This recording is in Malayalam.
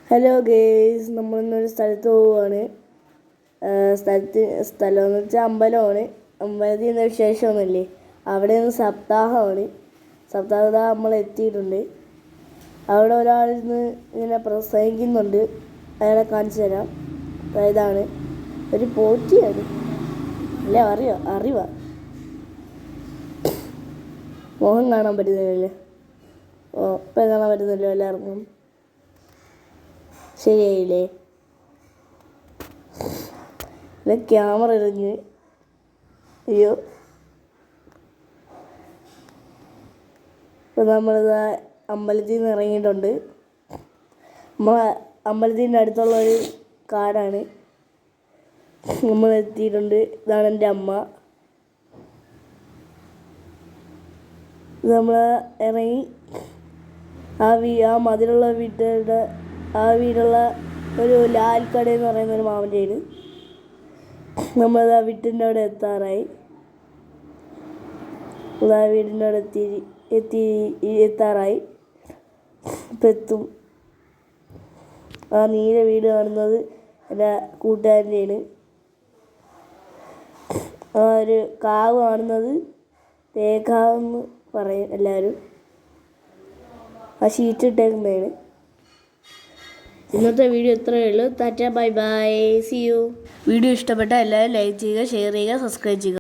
ഹലോ ഗേയ്സ്, നമ്മളിന്നൊരു സ്ഥലത്ത് പോവുകയാണ്. സ്ഥലമെന്ന് വെച്ചാൽ അമ്പലമാണ്. അമ്പലത്തിൽ നിന്ന് വിശേഷമൊന്നുമില്ലേ, അവിടെ നിന്ന് സപ്താഹമാണ്. സപ്താഹ നമ്മൾ എത്തിയിട്ടുണ്ട്. അവിടെ ഒരാളിന്ന് ഇങ്ങനെ പ്രസംഗിക്കുന്നുണ്ട്. അയാളെ കാണിച്ചു തരാം. ഇതാണ് ഒരു പോറ്റിയാണ്, അല്ലേ? അറിവാ മുഖം കാണാൻ പറ്റുന്നില്ലല്ലേ? ഇപ്പം കാണാൻ പറ്റുന്നില്ലോ എല്ലാവർക്കും? ശരിയായില്ലേ? ക്യാമറ എറിഞ്ഞ് അയ്യോ. ഇപ്പം നമ്മളിതാ അമ്പലത്തിൽ നിന്ന് ഇറങ്ങിയിട്ടുണ്ട്. നമ്മളെ അമ്പലത്തിൻ്റെ അടുത്തുള്ളൊരു കാടാണ്. നമ്മൾ എത്തിയിട്ടുണ്ട്. ഇതാണ് എൻ്റെ അമ്മ. നമ്മൾ ഇറങ്ങി ആ മതിലുള്ള വീടുള്ള ഒരു ലാൽക്കട എന്ന് പറയുന്ന ഒരു മാമൻ്റെ വീട്. നമ്മളത് ആ വീട്ടിൻ്റെ അവിടെ എത്താറായി. ആ വീടിൻ്റെ അവിടെ എത്താറായി. ഇപ്പം എത്തും. ആ നീല വീട് കാണുന്നത് എൻ്റെ കൂട്ടുകാരൻ്റെയാണ്. ആ ഒരു കാവ് കാണുന്നത് തേക്കാവെന്ന് പറയും എല്ലാവരും. ആ ഷീറ്റ് ഇട്ടേക്കുന്നതാണ്. ഇന്നത്തെ വീഡിയോ ഇത്രയേ ഉള്ളൂ. Tata, bye bye, see you. Video ഇഷ്ടപ്പെട്ടാൽ എല്ലാവരും ലൈക്ക് ചെയ്യുക, ഷെയർ ചെയ്യുക, സബ്സ്ക്രൈബ് ചെയ്യുക.